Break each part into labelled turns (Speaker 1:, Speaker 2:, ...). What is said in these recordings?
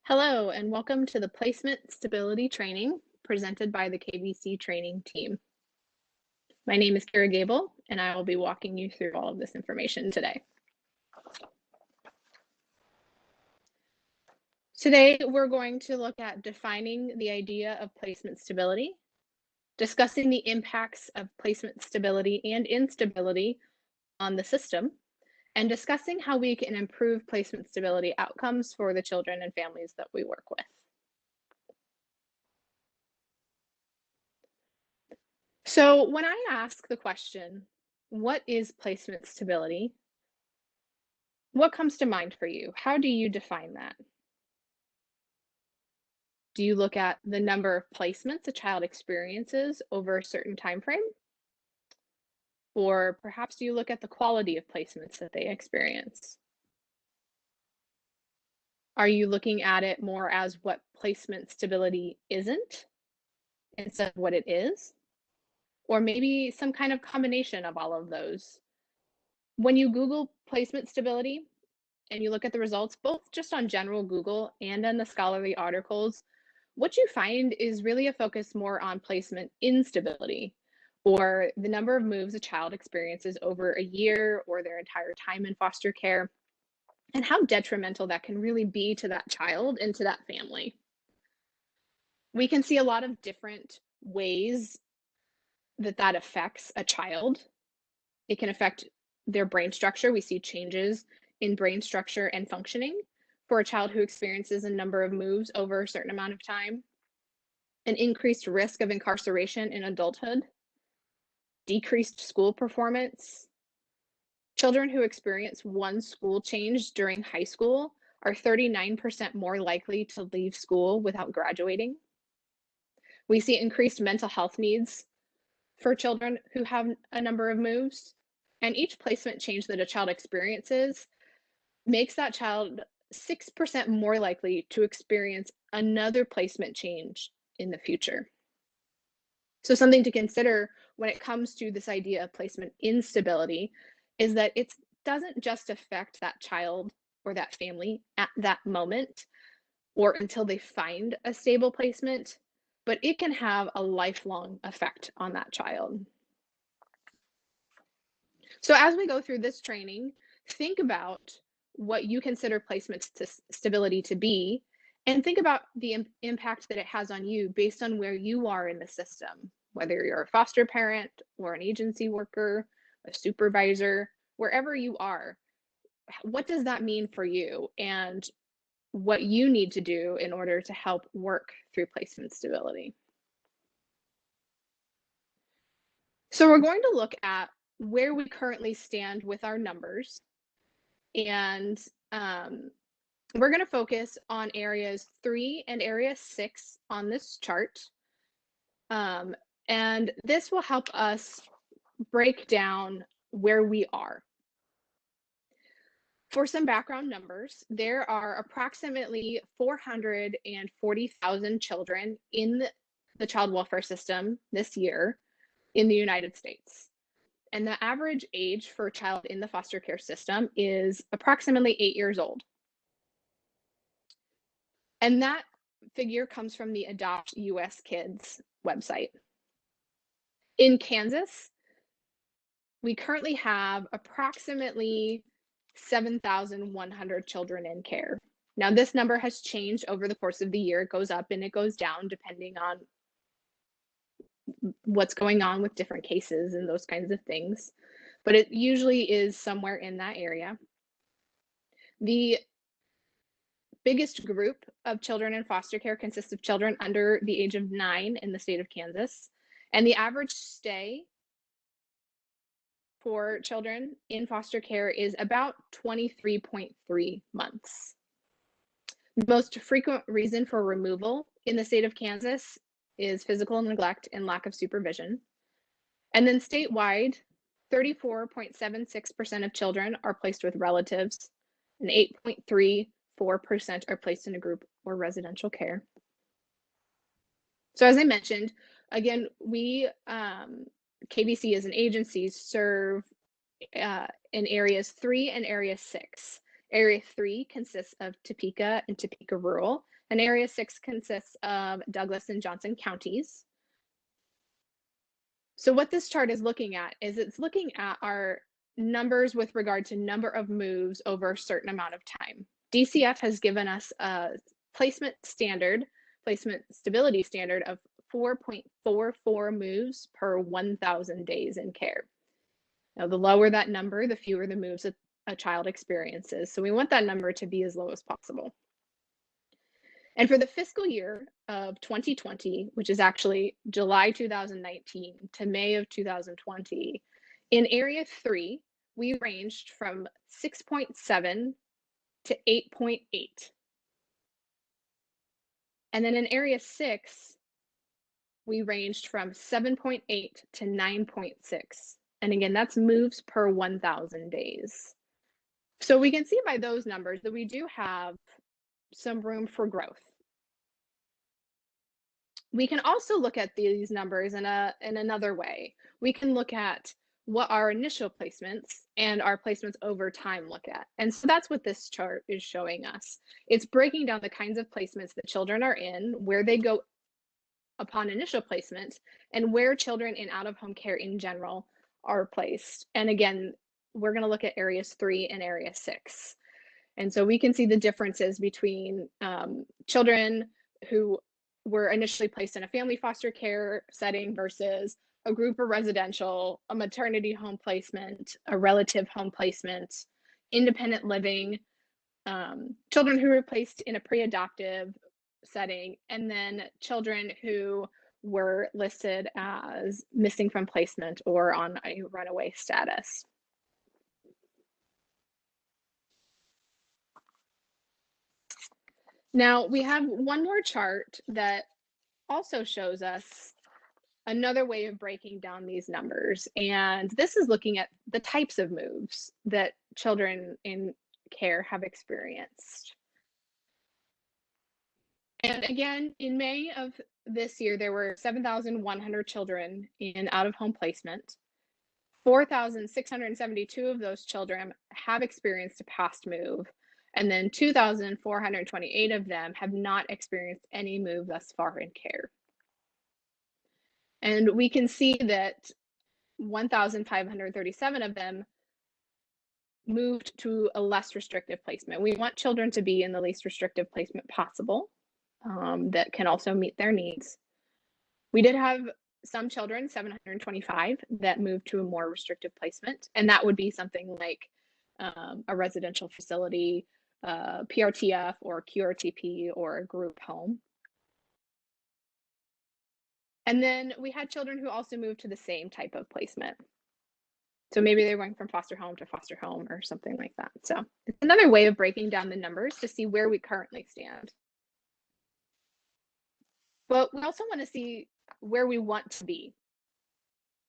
Speaker 1: Hello, and welcome to the Placement Stability Training presented by the KVC training team. My name is Kara Gable, and I will be walking you through all of this information today. Today, we're going to look at defining the idea of placement stability, discussing the impacts of placement stability and instability on the system, and discussing how we can improve placement stability outcomes for the children and families that we work with. So when I ask the question, what is placement stability? What comes to mind for you? How do you define that? Do you look at the number of placements a child experiences over a certain time frame? Or perhaps do you look at the quality of placements that they experience? Are you looking at it more as what placement stability isn't instead of what it is? Or maybe some kind of combination of all of those? When you Google placement stability, and you look at the results, both just on general Google and in the scholarly articles, what you find is really a focus more on placement instability, or the number of moves a child experiences over a year or their entire time in foster care, and how detrimental that can really be to that child and to that family. We can see a lot of different ways that affects a child. It can affect their brain structure. We see changes in brain structure and functioning for a child who experiences a number of moves over a certain amount of time, an increased risk of incarceration in adulthood, decreased school performance. Children who experience one school change during high school are 39% more likely to leave school without graduating. We see increased mental health needs for children who have a number of moves. And each placement change that a child experiences makes that child 6% more likely to experience another placement change in the future. So, something to consider when it comes to this idea of placement instability is that it doesn't just affect that child or that family at that moment or until they find a stable placement, but it can have a lifelong effect on that child. So as we go through this training, think about what you consider placement stability to be, and think about the impact that it has on you based on where you are in the system, whether you're a foster parent or an agency worker, a supervisor, wherever you are. What does that mean for you, and what you need to do in order to help work through placement stability? So we're going to look at where we currently stand with our numbers, and we're going to focus on areas 3 and area 6 on this chart. And this will help us break down where we are. For some background numbers, there are approximately 440,000 children in the child welfare system this year in the United States. And the average age for a child in the foster care system is approximately 8 years old. And that figure comes from the Adopt US Kids website. In Kansas, we currently have approximately 7,100 children in care. Now, this number has changed over the course of the year. It goes up and it goes down depending on what's going on with different cases and those kinds of things. But it usually is somewhere in that area. The biggest group of children in foster care consists of children under the age of 9 in the state of Kansas. And the average stay for children in foster care is about 23.3 months. The most frequent reason for removal in the state of Kansas is physical neglect and lack of supervision. And then statewide, 34.76% of children are placed with relatives, and 8.34% are placed in a group or residential care. So as I mentioned, again, we, KVC as an agency, serve in areas 3 and area 6. Area 3 consists of Topeka and Topeka Rural, And Area 6 consists of Douglas and Johnson counties. So what this chart is looking at is it's looking at our numbers with regard to number of moves over a certain amount of time. DCF has given us a placement stability standard of 4.44 moves per 1,000 days in care. Now, the lower that number, the fewer the moves a child experiences. So we want that number to be as low as possible. And for the fiscal year of 2020, which is actually July 2019 to May of 2020, in Area 3, we ranged from 6.7 to 8.8. And then in Area 6, we ranged from 7.8 to 9.6. And again, that's moves per 1,000 days. So we can see by those numbers that we do have some room for growth. We can also look at these numbers in another way. We can look at what our initial placements and our placements over time look at. And so that's what this chart is showing us. It's breaking down the kinds of placements that children are in, where they go upon initial placement, and where children in out-of-home care in general are placed. And again, we're going to look at areas 3 and area 6. And so we can see the differences between children who were initially placed in a family foster care setting versus a group or residential, a maternity home placement, a relative home placement, independent living, children who were placed in a pre-adoptive setting, and then children who were listed as missing from placement or on a runaway status. Now, we have one more chart that also shows us another way of breaking down these numbers. And this is looking at the types of moves that children in care have experienced. And again, in May of this year, there were 7,100 children in out-of-home placement. 4,672 of those children have experienced a past move, and then 2,428 of them have not experienced any move thus far in care. And we can see that 1,537 of them moved to a less restrictive placement. We want children to be in the least restrictive placement possible that can also meet their needs. We did have some children, 725, that moved to a more restrictive placement, and that would be something like a residential facility, PRTF or QRTP, or a group home. And then we had children who also moved to the same type of placement. So maybe they're going from foster home to foster home or something like that. So it's another way of breaking down the numbers to see where we currently stand. But we also want to see where we want to be.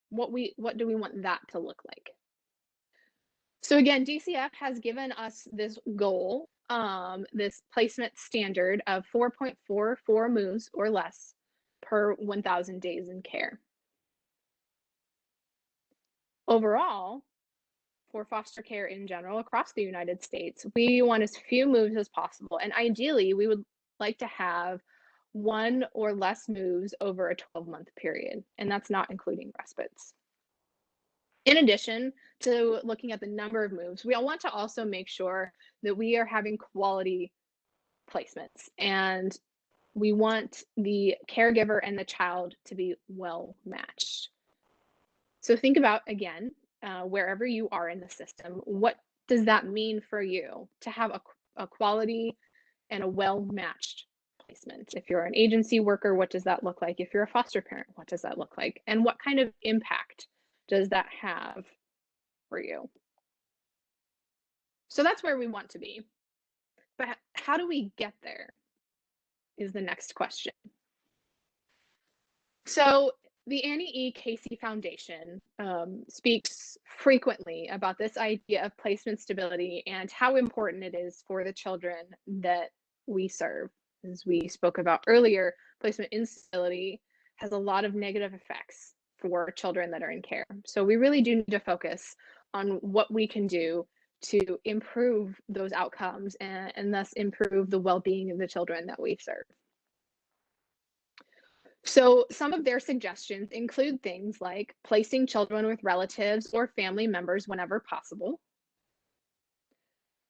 Speaker 1: What do we want that to look like? So again, DCF has given us this goal, this placement standard of 4.44 moves or less per 1,000 days in care. Overall, for foster care in general across the United States, we want as few moves as possible. And ideally, we would like to have one or less moves over a 12-month period, and that's not including respites. In addition to looking at the number of moves, we all want to also make sure that we are having quality placements, and we want the caregiver and the child to be well matched. So think about, again, wherever you are in the system, what does that mean for you to have a quality and a well-matched placement? If you're an agency worker, what does that look like? If you're a foster parent, what does that look like? And what kind of impact does that have for you? So that's where we want to be. But how do we get there is the next question. So the Annie E. Casey Foundation speaks frequently about this idea of placement stability and how important it is for the children that we serve. As we spoke about earlier, placement instability has a lot of negative effects for children that are in care. So we really do need to focus on what we can do to improve those outcomes and thus improve the well-being of the children that we serve. So some of their suggestions include things like placing children with relatives or family members whenever possible,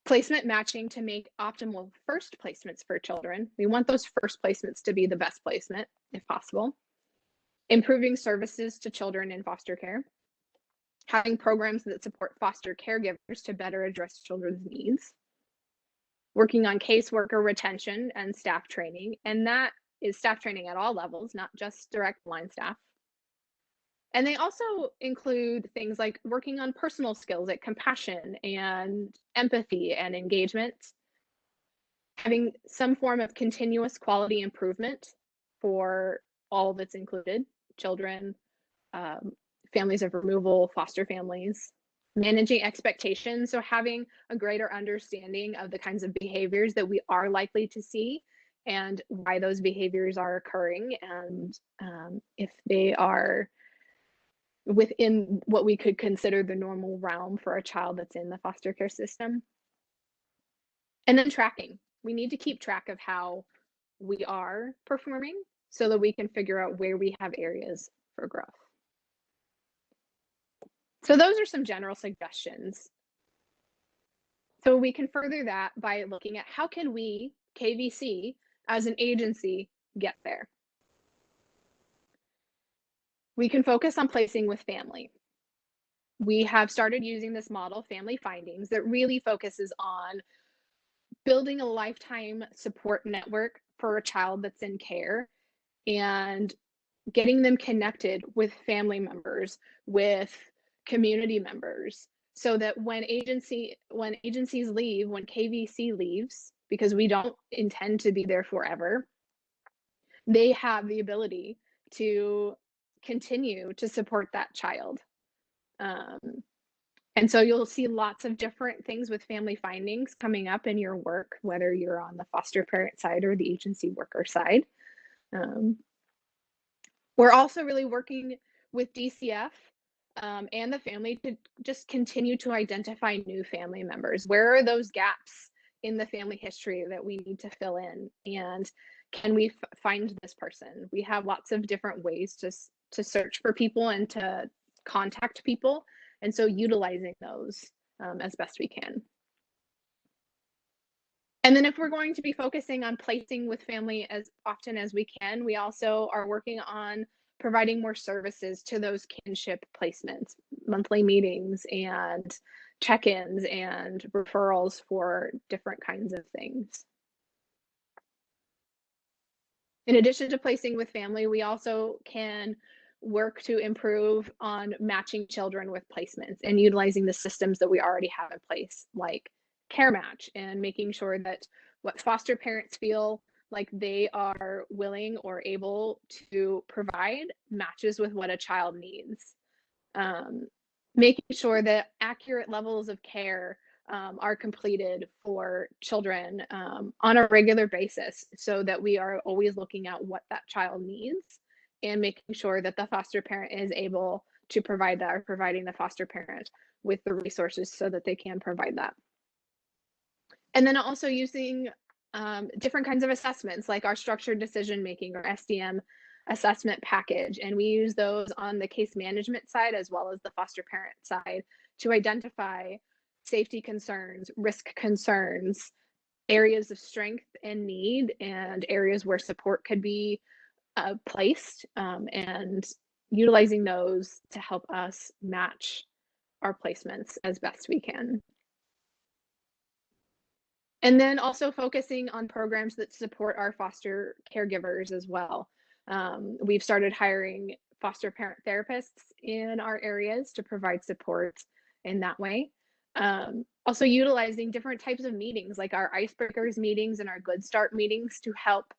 Speaker 1: placement matching to make optimal first placements for children. We want those first placements to be the best placement if possible. Improving services to children in foster care, having programs that support foster caregivers to better address children's needs, working on caseworker retention and staff training, and that is staff training at all levels, not just direct line staff. And they also include things like working on personal skills like compassion and empathy and engagement, having some form of continuous quality improvement for all that's included, children, um, families of removal, foster families, managing expectations. So having a greater understanding of the kinds of behaviors that we are likely to see and why those behaviors are occurring, and if they are within what we could consider the normal realm for a child that's in the foster care system. And then tracking. We need to keep track of how we are performing so that we can figure out where we have areas for growth. So those are some general suggestions. So we can further that by looking at how can we, KVC, as an agency, get there. We can focus on placing with family. We have started using this model, Family Findings, that really focuses on building a lifetime support network for a child that's in care and getting them connected with family members, with community members, so that when agencies leave, when KVC leaves, because we don't intend to be there forever, they have the ability to continue to support that child. And so you'll see lots of different things with Family Findings coming up in your work, whether you're on the foster parent side or the agency worker side. We're also really working with DCF and the family to just continue to identify new family members. Where are those gaps in the family history that we need to fill in? And can we find this person? We have lots of different ways to search for people and to contact people. And so utilizing those as best we can. And then if we're going to be focusing on placing with family as often as we can, we also are working on providing more services to those kinship placements, monthly meetings and check-ins and referrals for different kinds of things. In addition to placing with family, we also can work to improve on matching children with placements and utilizing the systems that we already have in place, like Care Match, and making sure that what foster parents feel like they are willing or able to provide matches with what a child needs. Making sure that accurate levels of care are completed for children on a regular basis so that we are always looking at what that child needs and making sure that the foster parent is able to provide that, or providing the foster parent with the resources so that they can provide that. And then also using different kinds of assessments like our structured decision making or SDM assessment package. And we use those on the case management side as well as the foster parent side to identify safety concerns, risk concerns, areas of strength and need, and areas where support could be placed, and utilizing those to help us match our placements as best we can. And then also focusing on programs that support our foster caregivers as well. We've started hiring foster parent therapists in our areas to provide support in that way. Also utilizing different types of meetings like our icebreakers meetings and our Good Start meetings to help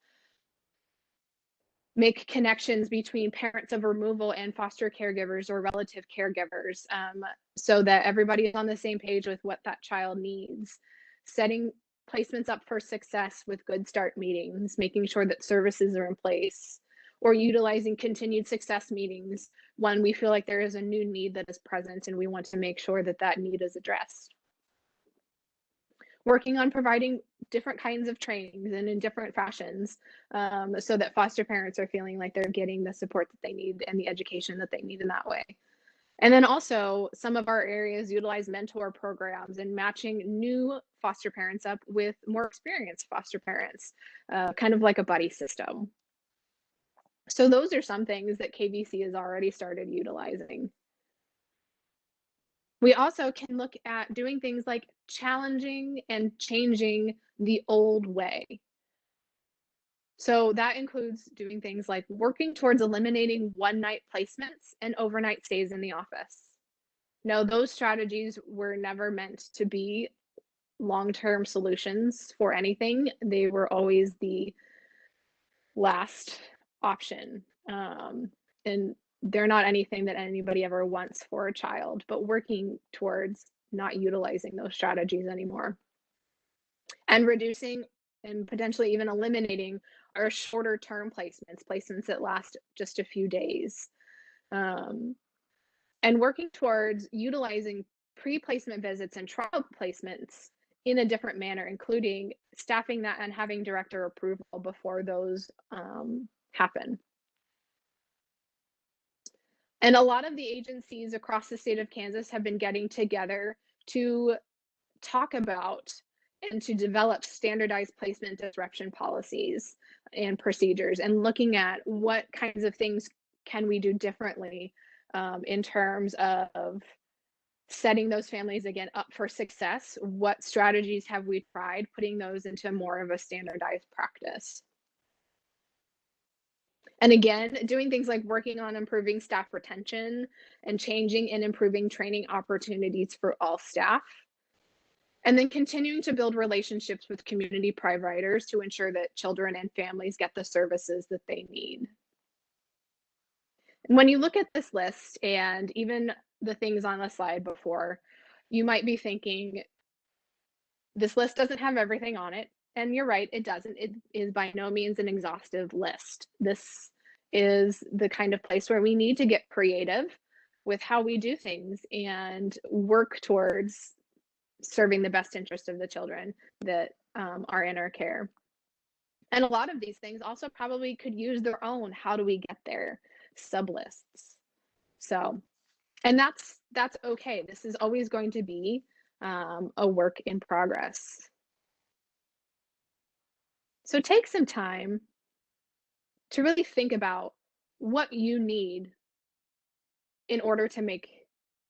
Speaker 1: make connections between parents of removal and foster caregivers or relative caregivers, so that everybody is on the same page with what that child needs. Setting placements up for success with Good Start meetings, making sure that services are in place, or utilizing continued success meetings when we feel like there is a new need that is present and we want to make sure that that need is addressed. Working on providing different kinds of trainings and in different fashions, so that foster parents are feeling like they're getting the support that they need and the education that they need in that way. And then also, some of our areas utilize mentor programs and matching new foster parents up with more experienced foster parents, kind of like a buddy system. So those are some things that KVC has already started utilizing. We also can look at doing things like challenging and changing the old way. So that includes doing things like working towards eliminating one night placements and overnight stays in the office. No, those strategies were never meant to be long-term solutions for anything. They were always the last option. And they're not anything that anybody ever wants for a child, but working towards not utilizing those strategies anymore and reducing and potentially even eliminating our shorter term placements, placements that last just a few days. Um, and working towards utilizing pre-placement visits and trial placements in a different manner, including staffing that and having director approval before those happen. And a lot of the agencies across the state of Kansas have been getting together to talk about and to develop standardized placement disruption policies and procedures and looking at what kinds of things can we do differently in terms of setting those families again up for success. What strategies have we tried putting those into more of a standardized practice? And again, doing things like working on improving staff retention and changing and improving training opportunities for all staff. And then continuing to build relationships with community providers to ensure that children and families get the services that they need. And when you look at this list and even the things on the slide before, you might be thinking, this list doesn't have everything on it. And you're right, it doesn't. It is by no means an exhaustive list. This is the kind of place where we need to get creative with how we do things and work towards serving the best interest of the children that are in our care. And a lot of these things also probably could use their own how do we get there sublists. So, and that's okay. This is always going to be a work in progress. So take some time to really think about what you need in order to make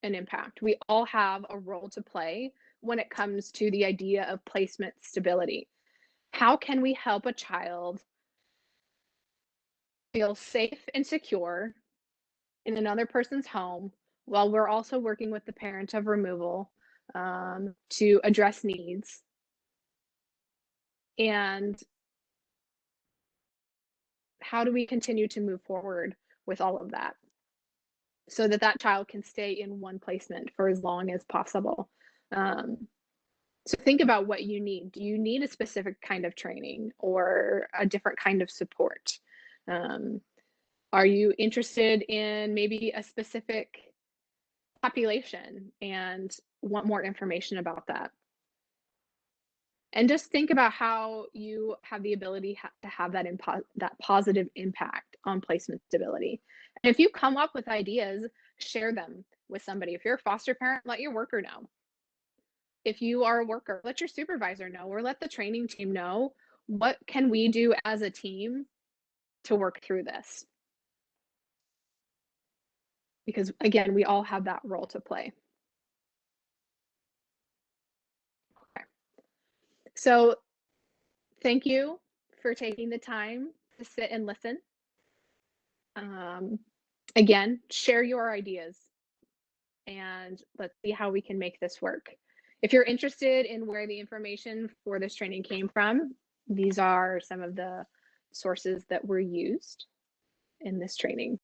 Speaker 1: an impact. We all have a role to play when it comes to the idea of placement stability. How can we help a child feel safe and secure in another person's home while we're also working with the parent of removal to address needs? And how do we continue to move forward with all of that so that that child can stay in one placement for as long as possible? So think about what you need. Do you need a specific kind of training or a different kind of support? Are you interested in maybe a specific population and want more information about that? And just think about how you have the ability to have that that positive impact on placement stability. And if you come up with ideas, share them with somebody. If you're a foster parent, let your worker know. If you are a worker, let your supervisor know or let the training team know, what can we do as a team to work through this? Because again, we all have that role to play. Okay. So thank you for taking the time to sit and listen. Um, Again, share your ideas and let's see how we can make this work. If you're interested in where the information for this training came from, these are some of the sources that were used in this training.